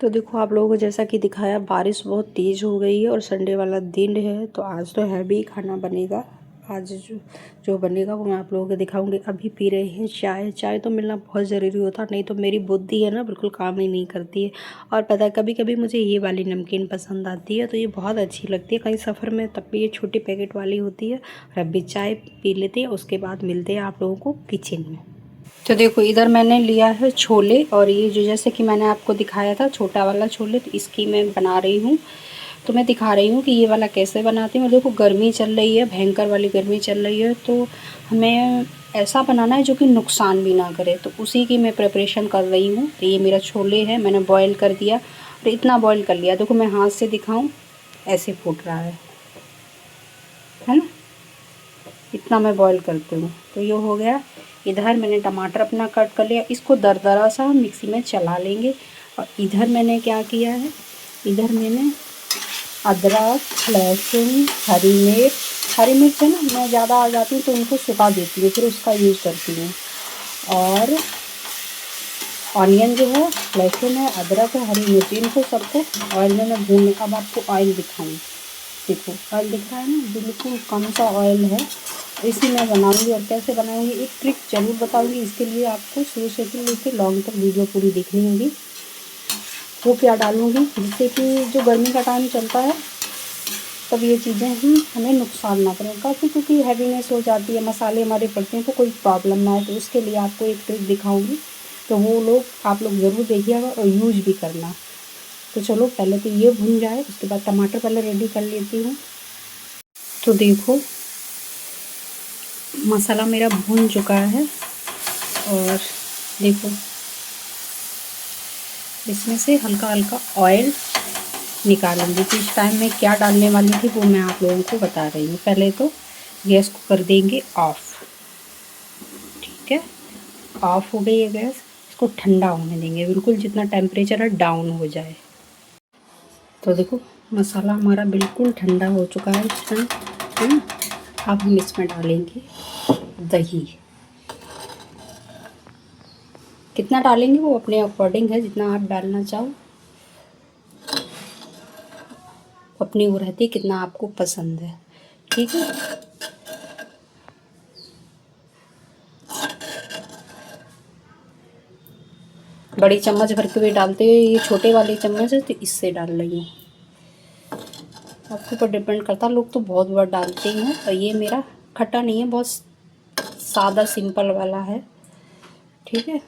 तो देखो आप लोगों को जैसा कि दिखाया बारिश बहुत तेज़ हो गई है और संडे वाला दिन है, तो आज तो हैवी खाना बनेगा। आज जो बनेगा वो मैं आप लोगों को दिखाऊंगी। अभी पी रहे हैं चाय। चाय तो मिलना बहुत ज़रूरी होता, नहीं तो मेरी बुद्धि है ना बिल्कुल काम ही नहीं करती है। और पता है कभी कभी मुझे ये वाली नमकीन पसंद आती है, तो ये बहुत अच्छी लगती है कहीं सफ़र में, तब भी ये छोटी पैकेट वाली होती है। और अभी चाय पी लेते हैं, उसके बाद मिलते हैं आप लोगों को किचन में। तो देखो इधर मैंने लिया है छोले, और ये जो जैसे कि मैंने आपको दिखाया था छोटा वाला छोले, तो इसकी मैं बना रही हूँ। तो मैं दिखा रही हूँ कि ये वाला कैसे बनाती हूँ। और देखो गर्मी चल रही है, भयंकर वाली गर्मी चल रही है, तो हमें ऐसा बनाना है जो कि नुकसान भी ना करे, तो उसी की मैं प्रिपरेशन कर रही हूँ। तो ये मेरा छोले है, मैंने बॉयल कर दिया, और इतना बॉयल कर लिया। देखो मैं हाथ से दिखाऊँ, ऐसे फूट रहा है ना, इतना मैं बॉईल करती हूँ। तो ये हो गया। इधर मैंने टमाटर अपना कट कर लिया, इसको दरदरा सा मिक्सी में चला लेंगे। और इधर मैंने क्या किया है, इधर मैंने अदरक, लहसुन, हरी मिर्च है ना, मैं ज़्यादा आ जाती हूँ तो उनको सुखा देती हूँ, फिर उसका यूज़ करती हूँ। और ऑनियन जो है, लहसुन है, अदरक है, हरी मिर्च, इनको सबको ऑयल में मैं भून। अब आपको ऑयल दिखाऊँ, देखो ऑयल दिख रहा है ना, बिल्कुल कम सा ऑयल है, इसी में बनाऊंगी। और कैसे बनाऊंगी एक ट्रिक ज़रूर बताऊंगी, इसके लिए आपको शुरू से लेकर लॉन्ग तक वीडियो पूरी देखनी होगी। वो क्या डालूंगी जिससे कि जो गर्मी का टाइम चलता है तब ये चीज़ें हमें नुकसान ना करें, काफ़ी क्योंकि हैवीनेस हो जाती है, मसाले हमारे पड़ते हैं तो कोई प्रॉब्लम ना है। तो उसके लिए आपको एक ट्रिक दिखाऊँगी, तो वो आप लोग ज़रूर देखिएगा और यूज भी करना। तो चलो पहले तो ये भून जाए, उसके बाद टमाटर पहले रेडी कर लेती हूँ। तो देखो मसाला मेरा भून चुका है, और देखो इसमें से हल्का हल्का ऑयल निकालूंगी। तो इस टाइम में क्या डालने वाली थी वो मैं आप लोगों को बता रही हूँ। पहले तो गैस को कर देंगे ऑफ़, ठीक है, ऑफ़ हो गई है गैस। इसको ठंडा होने देंगे, बिल्कुल जितना टेम्परेचर है डाउन हो जाए। तो देखो मसाला हमारा बिल्कुल ठंडा हो चुका है इस टाइम, है ना। अब हम इसमें डालेंगे दही। कितना डालेंगे वो अपने अकॉर्डिंग है, जितना आप डालना चाहो, अपनी वो रहती है कितना आपको पसंद है, ठीक है। बड़ी चम्मच भर के भी डालते हैं, ये छोटे वाली चम्मच है तो इससे डाल रही हूँ। आपके ऊपर डिपेंड करता है, लोग तो बहुत बार डालते हैं। और ये मेरा खट्टा नहीं है, बहुत सादा सिंपल वाला है, ठीक है।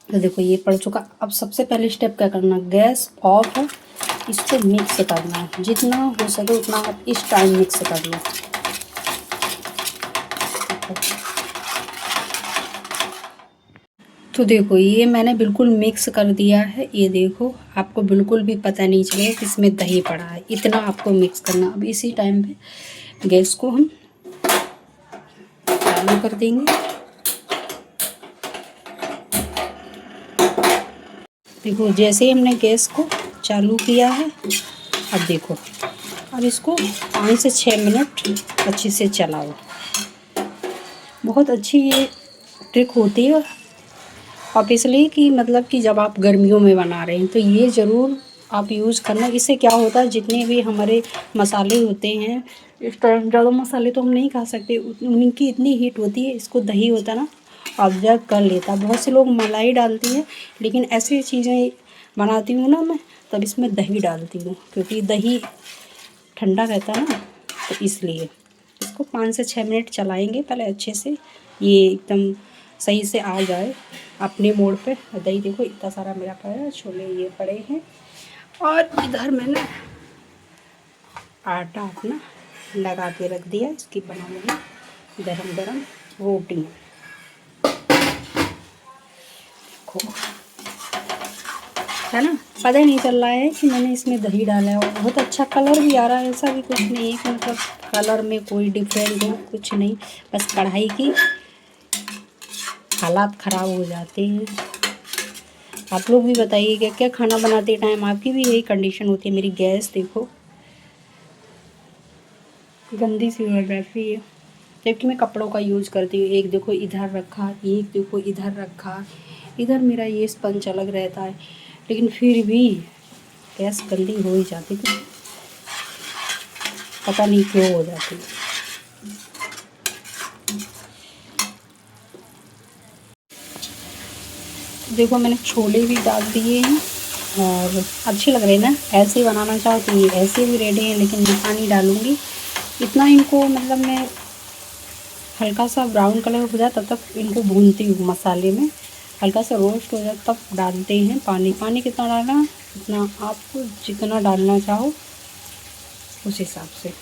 तो देखो ये पड़ चुका। अब सबसे पहले स्टेप क्या करना, गैस ऑफ है, इसको मिक्स करना है, जितना हो सके उतना आप इस टाइम मिक्स कर लो। तो देखो ये मैंने बिल्कुल मिक्स कर दिया है, ये देखो आपको बिल्कुल भी पता नहीं चलेगा कि इसमें दही पड़ा है, इतना आपको मिक्स करना। अब इसी टाइम पे गैस को हम चालू कर देंगे। देखो जैसे ही हमने गैस को चालू किया है, अब देखो अब इसको 5 से 6 मिनट अच्छे से चलाओ। बहुत अच्छी ये ट्रिक होती है ऑब्वियसली, कि मतलब कि जब आप गर्मियों में बना रहे हैं तो ये ज़रूर आप यूज़ करना। इससे क्या होता है, जितने भी हमारे मसाले होते हैं, इस टाइम ज़्यादा मसाले तो हम नहीं खा सकते, उनकी इतनी हीट होती है, इसको दही होता है ना ऑब्जर्व कर लेता। बहुत से लोग मलाई डालती हैं, लेकिन ऐसी चीज़ें बनाती हूँ ना मैं, तब इसमें दही डालती हूँ, क्योंकि दही ठंडा रहता है ना, तो इसलिए इसको 5 से 6 मिनट चलाएंगे पहले अच्छे से, ये एकदम सही से आ जाए अपने मोड़ पे। दही देखो इतना सारा मेरा पड़ा है, छोले ये पड़े हैं, और इधर मैंने आटा अपना लगा के रख दिया, इसकी बनाऊंगी गरम गरम रोटी। है ना, पता ही नहीं चल रहा है कि मैंने इसमें दही डाला है, और बहुत अच्छा कलर भी आ रहा है। ऐसा भी कुछ नहीं है कि मतलब कलर में कोई डिफरेंट हो, कुछ नहीं, बस कढ़ाई की हालात ख़राब हो जाते हैं। आप लोग भी बताइए क्या खाना बनाते टाइम आपकी भी यही कंडीशन होती है। मेरी गैस देखो गंदी सी हो जाती है, जबकि मैं कपड़ों का यूज़ करती हूँ। एक देखो इधर रखा, एक देखो इधर रखा, इधर मेरा ये स्पंज अलग रहता है, लेकिन फिर भी गैस गंदी हो ही जाती थी, पता नहीं क्यों हो जाती। देखो मैंने छोले भी डाल दिए हैं और अच्छे लग रहे हैं ना। ऐसे ही बनाना चाहो तो ये ऐसे भी रेडी है, लेकिन मैं पानी डालूँगी इतना। इनको मतलब मैं हल्का सा ब्राउन कलर हो जाए तब तक इनको भूनती हूँ मसाले में, हल्का सा रोस्ट हो जाए तब डालते हैं पानी। पानी कितना डालना, इतना आपको जितना डालना चाहो उस हिसाब से।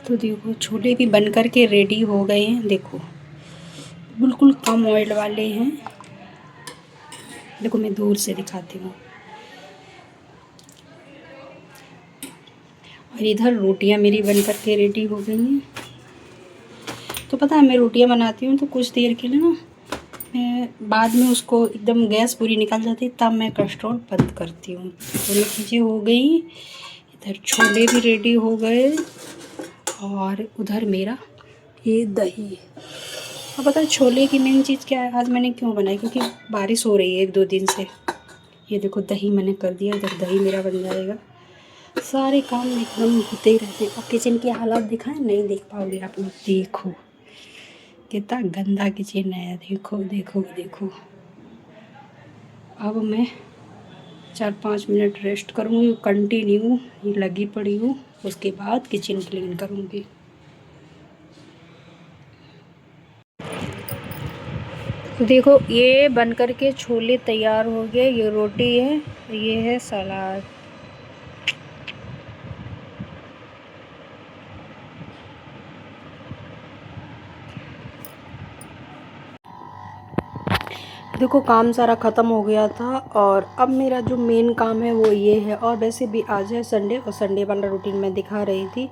तो देखो छोले भी बनकर के रेडी हो गए हैं। देखो बिल्कुल कम ऑयल वाले हैं। देखो मैं दूर से दिखाती हूँ। और इधर रोटियां मेरी बनकर के रेडी हो गई हैं। तो पता है मैं रोटियां बनाती हूँ तो कुछ देर के लिए ना मैं बाद में उसको एकदम गैस पूरी निकल जाती है तब मैं कैस्ट्रोल बंद करती हूँ। तो ये चीज़ें हो गई। इधर छोले भी रेडी हो गए और उधर मेरा ये दही। अब पता है छोले की मेन चीज़ क्या है, आज मैंने क्यों बनाई, क्योंकि बारिश हो रही है 1-2 दिन से। ये देखो दही मैंने कर दिया, इधर दही मेरा बन जाएगा। सारे काम एकदम होते ही रहते हैं। और किचन की हालत दिखाएं, नहीं देख पाओगे आप लोग। देखो कितना गंदा किचन है, देखो देखो देखो। अब मैं 4-5 मिनट रेस्ट करूँगी, कंटिन्यू ये लगी पड़ी हूँ। उसके बाद किचन क्लीन करूँगी। तो देखो ये बनकर के छोले तैयार हो गए। ये रोटी है, ये है सलाद। देखो काम सारा ख़त्म हो गया था और अब मेरा जो मेन काम है वो ये है। और वैसे भी आज है संडे और संडे वाला रूटीन मैं दिखा रही थी।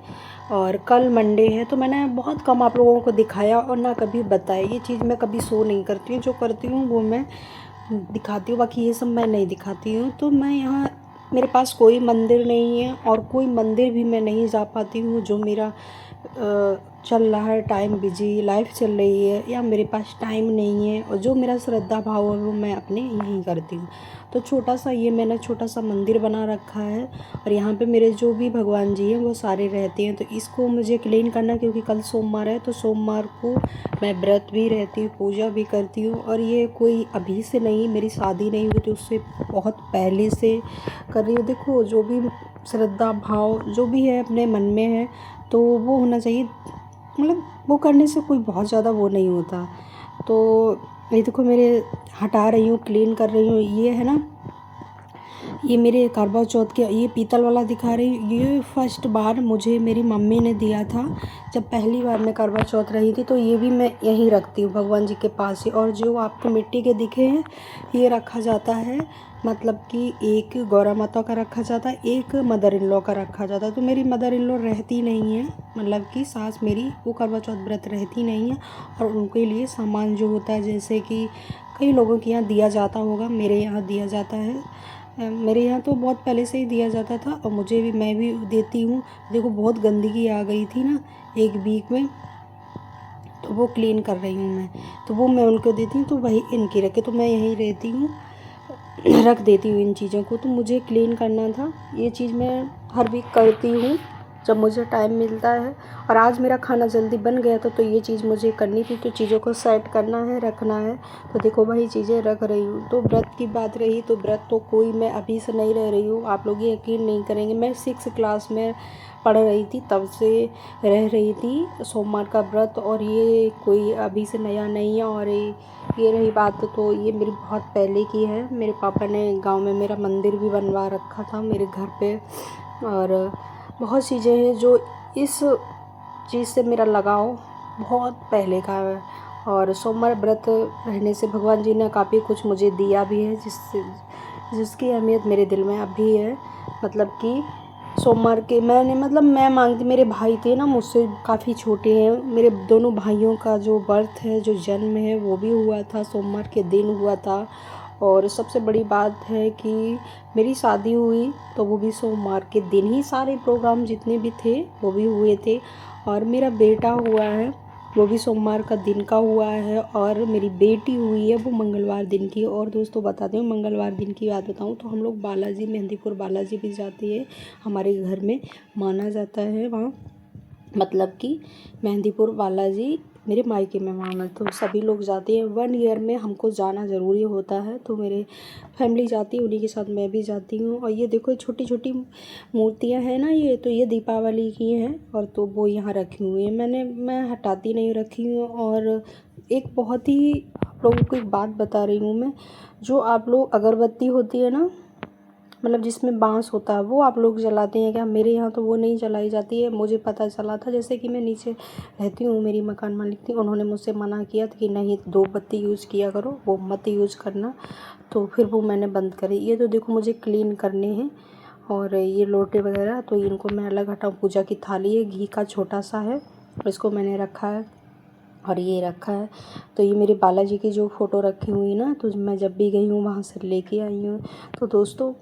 और कल मंडे है तो मैंने बहुत कम आप लोगों को दिखाया और ना कभी बताया। ये चीज़ मैं कभी शो नहीं करती हूँ, जो करती हूँ वो मैं दिखाती हूँ, बाकी ये सब मैं नहीं दिखाती हूँ। तो मैं यहाँ, मेरे पास कोई मंदिर नहीं है और कोई मंदिर भी मैं नहीं जा पाती हूँ। जो मेरा चल रहा है टाइम, बिजी लाइफ चल रही है या मेरे पास टाइम नहीं है, और जो मेरा श्रद्धा भाव है वो मैं अपने यहीं करती हूँ। तो छोटा सा ये मैंने छोटा सा मंदिर बना रखा है और यहाँ पे मेरे जो भी भगवान जी हैं वो सारे रहते हैं। तो इसको मुझे क्लीन करना, क्योंकि कल सोमवार है तो सोमवार को मैं व्रत भी रहती हूँ, पूजा भी करती हूँ। और ये कोई अभी से नहीं, मेरी शादी नहीं हुई तो उससे बहुत पहले से कर रही हूँ। देखो जो भी श्रद्धा भाव जो भी है अपने मन में है तो वो होना चाहिए, मतलब वो करने से कोई बहुत ज़्यादा वो नहीं होता। तो ये देखो मेरे हटा रही हूँ, क्लीन कर रही हूँ। ये है ना, ये मेरे करवा चौथ के, ये पीतल वाला दिखा रही हूँ। ये फर्स्ट बार मुझे मेरी मम्मी ने दिया था जब पहली बार मैं करवा चौथ रही थी। तो ये भी मैं यहीं रखती हूँ भगवान जी के पास ही। और जो आपको मिट्टी के दिखे हैं ये रखा जाता है, मतलब कि एक गौरा माता का रखा जाता है, एक मदर इन लॉ का रखा जाता है। तो मेरी मदर इन लॉ रहती नहीं है, मतलब कि सास मेरी वो करवा चौथ व्रत रहती नहीं है। और उनके लिए सामान जो होता है, जैसे कि कई लोगों के यहाँ दिया जाता होगा, मेरे यहाँ दिया जाता है। मेरे यहाँ तो बहुत पहले से ही दिया जाता था और मुझे भी, मैं भी देती हूँ। देखो बहुत गंदगी आ गई थी ना एक वीक में, तो वो क्लीन कर रही हूँ मैं। तो वो मैं उनको देती हूँ, तो वही इनकी रखे। तो मैं यहीं रहती हूँ, रख देती हूँ इन चीज़ों को। तो मुझे क्लीन करना था, ये चीज़ मैं हर वीक करती हूँ जब मुझे टाइम मिलता है। और आज मेरा खाना जल्दी बन गया था तो ये चीज़ मुझे करनी थी। तो चीज़ों को सेट करना है, रखना है। तो देखो वही चीज़ें रख रही हूँ। तो व्रत की बात रही तो व्रत तो कोई मैं अभी से नहीं रह रही हूँ, आप लोग ये यकीन नहीं करेंगे। मैं 6 क्लास में पढ़ रही थी तब से रह रही थी सोमवार का व्रत। और ये कोई अभी से नया नहीं है। और ये रही बात तो ये मेरी बहुत पहले की है। मेरे पापा ने गांव में मेरा मंदिर भी बनवा रखा था मेरे घर पे। और बहुत चीज़ें हैं जो इस चीज़ से मेरा लगाव बहुत पहले का है। और सोमवार व्रत रहने से भगवान जी ने काफ़ी कुछ मुझे दिया भी है, जिसकी अहमियत मेरे दिल में अब भी है। मतलब कि सोमवार के मैं मांगती, मेरे भाई थे ना मुझसे काफ़ी छोटे हैं, मेरे दोनों भाइयों का जो बर्थ है, जो जन्म है वो भी हुआ था सोमवार के दिन हुआ था। और सबसे बड़ी बात है कि मेरी शादी हुई तो वो भी सोमवार के दिन ही, सारे प्रोग्राम जितने भी थे वो भी हुए थे। और मेरा बेटा हुआ है, वो भी सोमवार का दिन का हुआ है, और मेरी बेटी हुई है वो मंगलवार दिन की। और दोस्तों बताती हूँ, मंगलवार दिन की बात बताऊँ तो हम लोग बालाजी, मेहंदीपुर बालाजी भी जाते हैं। हमारे घर में माना जाता है वहाँ, मतलब कि मेहंदीपुर बालाजी मेरे मायके में वहाँ में, तो सभी लोग जाते हैं। 1 ईयर में हमको जाना ज़रूरी होता है, तो मेरे फैमिली जाती है, उन्हीं के साथ मैं भी जाती हूँ। और ये देखो छोटी छोटी मूर्तियाँ हैं ना, ये तो ये दीपावली की हैं, और तो वो यहाँ रखी हुई है। मैं हटाती नहीं रखी हूँ। और एक बहुत ही आप लोगों को एक बात बता रही हूँ मैं, जो आप लोग अगरबत्ती होती है ना, मतलब जिसमें बांस होता है, वो आप लोग जलाते हैं क्या? मेरे यहाँ तो वो नहीं जलाई जाती है। मुझे पता चला था, जैसे कि मैं नीचे रहती हूँ, मेरी मकान मालिक थी, उन्होंने मुझसे मना किया था कि नहीं 2 बत्ती यूज़ किया करो, वो मत यूज़ करना, तो फिर वो मैंने बंद करी। ये तो देखो मुझे क्लीन करने हैं, और ये लोटे वगैरह तो इनको मैं अलग हटाऊँ। पूजा की थाली है, घी का छोटा सा है, इसको मैंने रखा है, और ये रखा है। तो ये मेरे बालाजी की जो फ़ोटो रखी हुई ना, तो मैं जब भी गई हूँ वहाँ से लेके आई हूँ। तो दोस्तों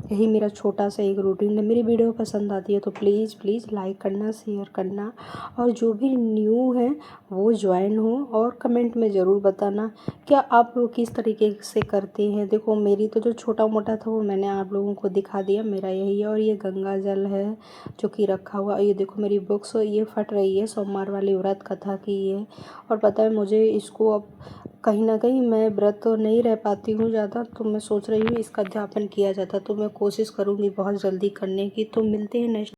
यही मेरा छोटा सा एक रूटीन है। मेरी वीडियो पसंद आती है तो प्लीज़ प्लीज़ लाइक करना, शेयर करना, और जो भी न्यू है वो ज्वाइन हो, और कमेंट में ज़रूर बताना क्या आप लोग किस तरीके से करते हैं। देखो मेरी तो जो छोटा मोटा था वो मैंने आप लोगों को दिखा दिया, मेरा यही है। और ये गंगा जल है जो कि रखा हुआ। ये देखो मेरी बुक्स ये फट रही है, सोमवार वाली व्रत कथा की है। और पता है मुझे इसको अब कहीं ना कहीं, मैं व्रत तो नहीं रह पाती हूँ ज़्यादा, तो मैं सोच रही हूँ इसका अध्यापन किया जाता, तो मैं कोशिश करूँगी बहुत जल्दी करने की। तो मिलते हैं नेक्स्ट